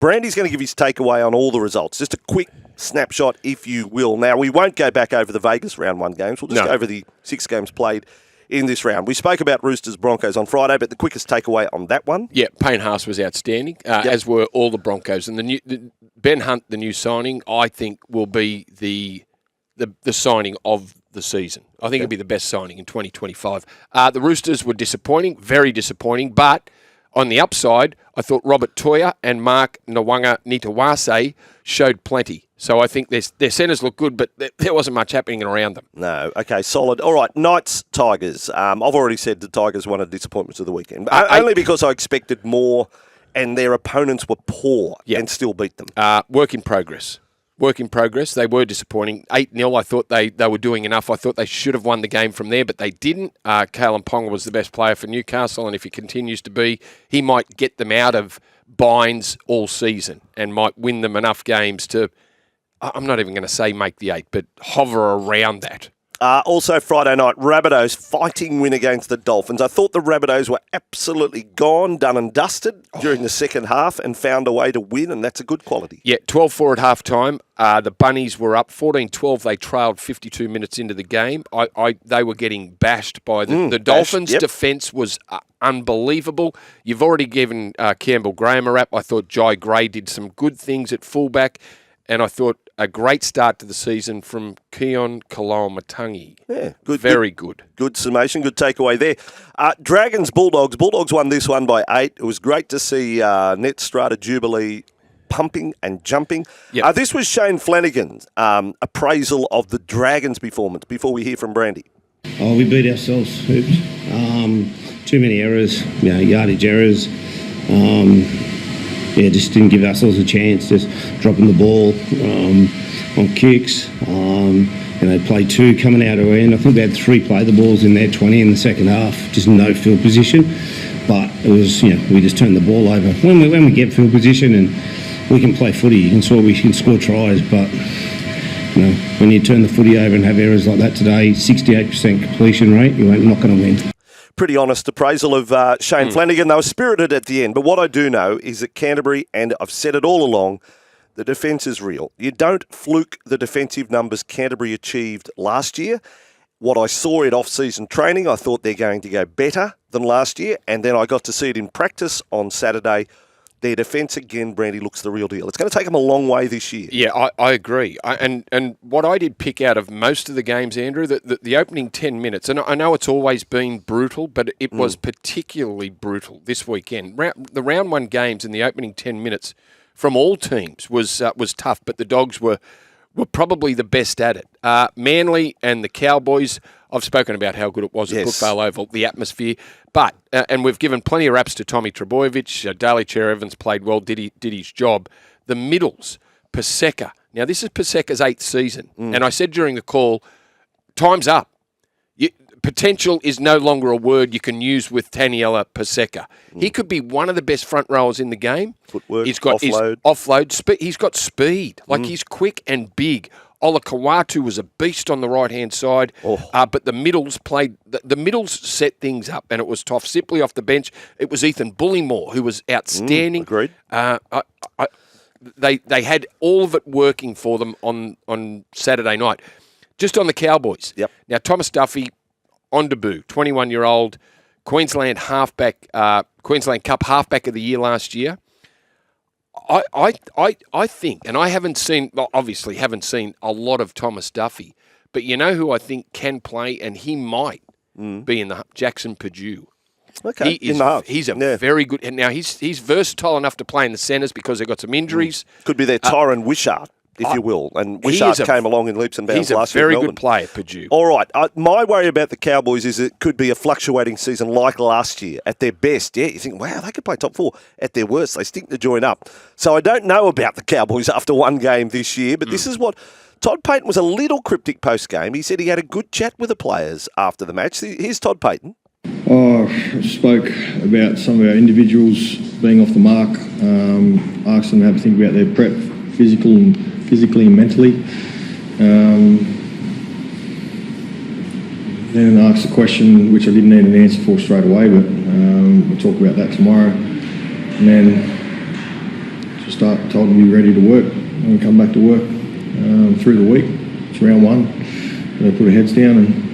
Brandy's going to give his takeaway on all the results. Just a quick snapshot, if you will. Now, we won't go back over the Vegas round 1 games. We'll just go over the 6 games played in this round. We spoke about Roosters Broncos on Friday, but the quickest takeaway on that one? Yeah, Payne Haas was outstanding, as were all the Broncos. And the Ben Hunt, the new signing, I think will be the signing of the season. I think it'll be the best signing in 2025. The Roosters were disappointing, very disappointing, but on the upside, I thought Robert Toya and Mark Nawanga-Nitawase showed plenty. So I think their centres look good, but there wasn't much happening around them. No. Okay, solid. All right, Knights, Tigers. I've already said the Tigers won a disappointment of the weekend. Only because I expected more and their opponents were poor and still beat them. Work in progress. They were disappointing. 8-0, I thought they were doing enough. I thought they should have won the game from there, but they didn't. Kalen Ponga was the best player for Newcastle, and if he continues to be, he might get them out of binds all season and might win them enough games to, I'm not even going to say make the 8, but hover around that. Also Friday night, Rabbitohs fighting win against the Dolphins. I thought the Rabbitohs were absolutely gone, done and dusted during the second half and found a way to win, and that's a good quality. Yeah, 12-4 at half-time. The Bunnies were up 14-12. They trailed 52 minutes into the game. They were getting bashed by the Dolphins' defence was unbelievable. You've already given Campbell Graham a rap. I thought Jai Gray did some good things at fullback, and I thought a great start to the season from Keon Kalamatangi. Yeah, good. Very good. Good summation, good takeaway there. Dragons, Bulldogs. Bulldogs won this one by 8. It was great to see Net Strata Jubilee pumping and jumping. Yep. This was Shane Flanagan's appraisal of the Dragons' performance before we hear from Brandy. Oh, we beat ourselves, Hoops. Too many errors, yardage errors. Just didn't give ourselves a chance, just dropping the ball on kicks. Play 2 coming out of our end. I think they had 3 play the balls in their 20 in the second half, just no field position. But it was, we just turned the ball over. When we get field position and we can play footy, we can score tries, but when you turn the footy over and have errors like that today, 68% completion rate, you're not going to win. Pretty honest appraisal of Shane Flanagan. They were spirited at the end, but what I do know is that Canterbury, and I've said it all along, the defence is real. You don't fluke the defensive numbers Canterbury achieved last year. What I saw in off-season training, I thought they're going to go better than last year, and then I got to see it in practice on Saturday. Their defence, again, Brandy, looks the real deal. It's going to take them a long way this year. Yeah, I agree. And what I did pick out of most of the games, Andrew, the opening 10 minutes, and I know it's always been brutal, but it was particularly brutal this weekend. The round 1 games in the opening 10 minutes from all teams was tough, but the Dogs were probably the best at it. Manly and the Cowboys, I've spoken about how good it was at Brookvale Oval, the atmosphere. But, and we've given plenty of raps to Tommy Trbojevic. Daly Cherry-Evans played well, did his job. The middles, Paseka. Now, this is Paseka's 8th season. And I said during the call, time's up. Potential is no longer a word you can use with Taniela Paseka. He could be one of the best front rowers in the game. Footwork, he's got offload. He's got speed. He's quick and big. Ola Kawatu was a beast on the right-hand side, but the middles played. The middles set things up, and it was tough. Simply off the bench, it was Ethan Bullymore who was outstanding. Agreed. They had all of it working for them on Saturday night. Just on the Cowboys. Yep. Now Thomas Duffy on debut, 21-year-old Queensland halfback, Queensland Cup halfback of the year last year. I think, and I obviously haven't seen a lot of Thomas Duffy, but you know who I think can play, and he might be in the Jackson Purdue. Okay, he's a very good, and now he's versatile enough to play in the centres because they've got some injuries. Could be their Tyron Wishart, if you will, and Wishart came along in leaps and bounds last year. He's a very good player, Purdue. All right, my worry about the Cowboys is it could be a fluctuating season like last year. At their best, you think, wow, they could play top 4. At their worst, they stink to join up. So I don't know about the Cowboys after one game this year, but this is what Todd Payten was a little cryptic post-game. He said he had a good chat with the players after the match. Here's Todd Payten. I spoke about some of our individuals being off the mark, asked them to have a think about their prep, physically and mentally. Then asked a question which I didn't need an answer for straight away, but we'll talk about that tomorrow. And then told them to be ready to work and come back to work through the week. It's round 1. They put their heads down and.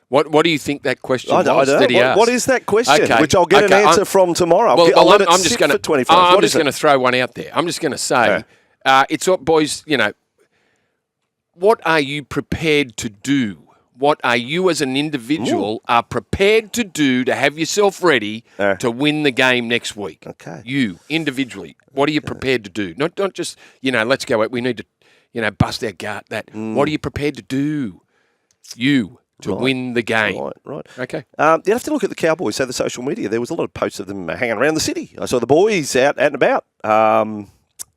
What do you think that question was? I don't that he know. asked? What is that question? Okay. Which I'll get an answer from tomorrow. I'll let it sit for 24 hours. I'm just going to throw one out there. I'm just going to say, it's what boys, what are you prepared to do? What are you as an individual are prepared to do to have yourself ready to win the game next week? Okay. You, individually, what are you prepared to do? Not just, let's go, we need to, bust our gut. What are you prepared to do? You. To win the game. Right. Okay. You have to look at the Cowboys, so the social media. There was a lot of posts of them hanging around the city. I saw the boys out and about.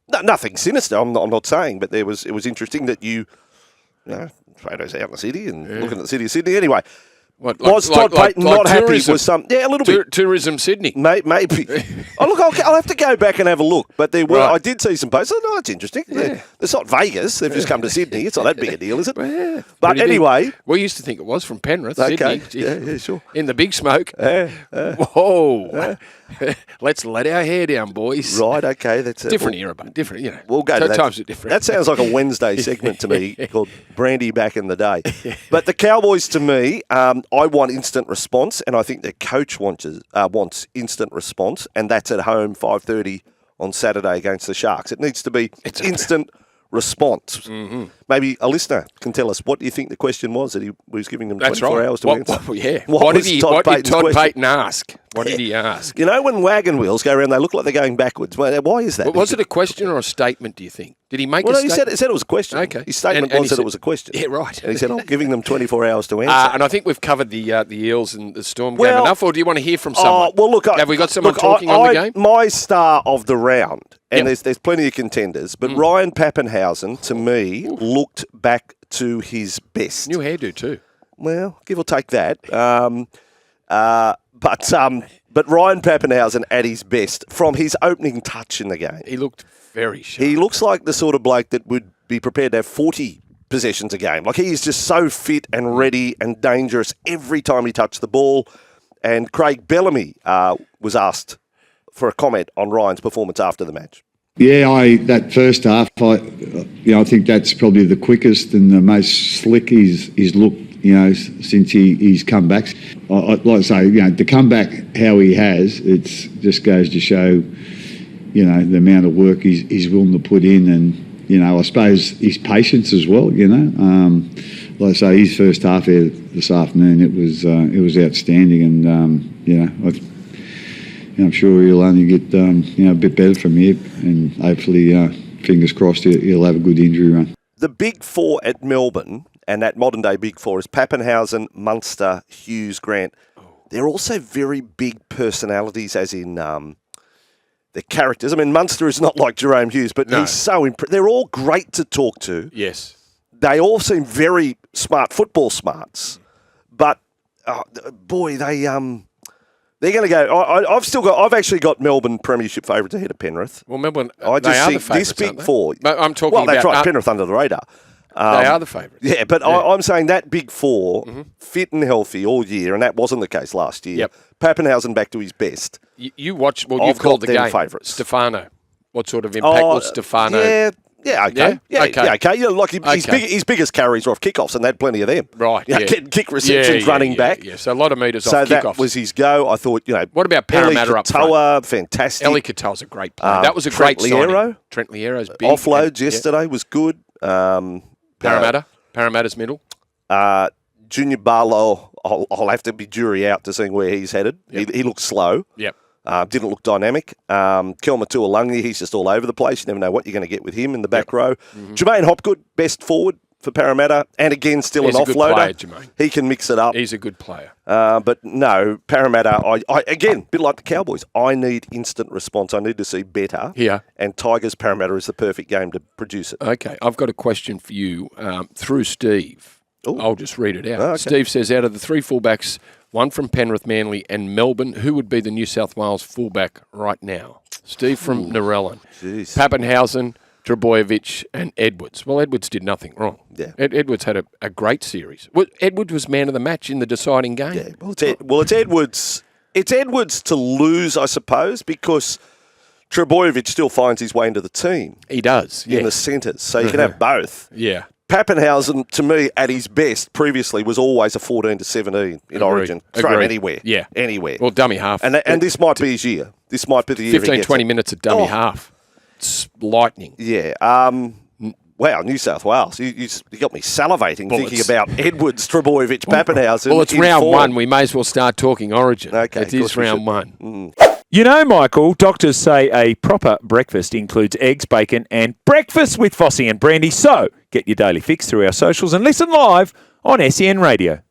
Nothing sinister, I'm not saying, but it was interesting that photos out in the city and looking at the city of Sydney. Anyway, was Todd Payton not happy with some... Yeah, a little bit. Tourism Sydney. Maybe. I'll have to go back and have a look. But there were. I did see some posts. Oh, that's interesting. Yeah. It's not Vegas. They've just come to Sydney. It's not that big a deal, is it? Yeah, but anyway... We used to think it was from Penrith, okay. Sydney. Yeah, sure. In the big smoke. Whoa. Let's let our hair down, boys. Right, okay. That's different era, but different, We'll go to that. Times are different. That sounds like a Wednesday segment to me called Brandy back in the day. But the Cowboys, to me, I want instant response, and I think their coach wants instant response, and that's at home 5:30 on Saturday against the Sharks. It needs to be instant response. Mm-hmm. Maybe a listener can tell us what do you think the question was that he was giving them 24 hours to answer. What did Todd Payton ask? What did he ask? When wagon wheels go around, they look like they're going backwards. Why is that? Was it a question or a statement, do you think? Did he make a statement? He said it was a question. Okay. His statement was that it was a question. Yeah, right. And he said, I'm giving them 24 hours to answer. And I think we've covered the Eels and the Storm game enough, or do you want to hear from someone? Have we got someone talking on the game? My star of the round, and there's plenty of contenders, but Ryan Pappenhausen, to me, looked back to his best. New hairdo too. Well, give or take that. But Ryan Pappenhausen at his best from his opening touch in the game. He looked very sharp. He looks like the sort of bloke that would be prepared to have 40 possessions a game. Like, he is just so fit and ready and dangerous every time he touched the ball. And Craig Bellamy was asked for a comment on Ryan's performance after the match. Yeah, that first half, I think that's probably the quickest and the most slick he's looked, since he's come back. Like I say, to come back how he has, it just goes to show, the amount of work he's willing to put in, and I suppose his patience as well. Like I say, his first half here this afternoon, it was outstanding, and I'm sure he'll only get a bit better from here, and hopefully, fingers crossed, he'll have a good injury run. The big four at Melbourne, and that modern-day big four, is Pappenhausen, Munster, Hughes, Grant. They're also very big personalities, as in their characters. I mean, Munster is not like Jerome Hughes, but he's so they're all great to talk to. Yes. They all seem very smart, football smarts. But, boy, they're going to go. I've actually got Melbourne Premiership favourites ahead of Penrith. Well, Melbourne, I just they are think the favourites, this big four. But I'm talking well, that's about, right. Penrith under the radar. They are the favourites. Yeah, but yeah. I'm saying that big four, fit and healthy all year, and that wasn't the case last year. Yep. Pappenhausen back to his best. You watch. Well, you've called the game. Favourites. Stefano. What sort of impact will Stefano? Yeah, okay. Yeah, okay. Like his biggest carries are off kickoffs, and they had plenty of them. Right. Getting kick receptions, running back. Yeah, so a lot of metres off kickoffs. So that was his go. I thought, What about Parramatta up front? Eli Katoa, fantastic. Eli Katoa's a great player. That was a great signing. Trent Liero's big. Offloads yesterday was good. Parramatta's middle. Junior Barlow, I'll have to be jury out to seeing where he's headed. Yep. He looks slow. Yep. Didn't look dynamic. Kelma Tuolungi, he's just all over the place. You never know what you're going to get with him in the back row. Mm-hmm. Jermaine Hopgood, best forward for Parramatta, and again, still he's an offloader. Good player, Jermaine. He can mix it up. He's a good player. But no, Parramatta, I again, a bit like the Cowboys, I need instant response. I need to see better. Yeah. And Tigers Parramatta is the perfect game to produce it. Okay, I've got a question for you through Steve. Ooh. I'll just read it out. Oh, okay. Steve says, out of the three fullbacks, one from Penrith, Manly and Melbourne, who would be the New South Wales fullback right now? Steve from Narellan. Pappenhausen, Trbojevic and Edwards. Well, Edwards did nothing wrong. Yeah. Edwards had a great series. Well, Edwards was man of the match in the deciding game. Yeah. Well, it's Edwards. It's Edwards to lose, I suppose, because Trbojevic still finds his way into the team He does. Yeah. in the centres, so you can have both. Yeah. Pappenhausen, to me, at his best previously, was always a 14 to 17 in Origin. Throw him Agreed. anywhere. Yeah. Anywhere. Well, dummy half. And this might be his year. This might be the year 15, he gets 20 it. minutes of dummy half. It's lightning. Yeah. Wow, New South Wales. You got me salivating thinking about Edwards, Trbojevic, Pappenhausen. Well, it's in round form. one. We may as well start talking Origin. Okay, It of is course we round should. one. You know, Michael, doctors say a proper breakfast includes eggs, bacon, and breakfast with Vossy and Brandy. So get your daily fix through our socials and listen live on SEN Radio.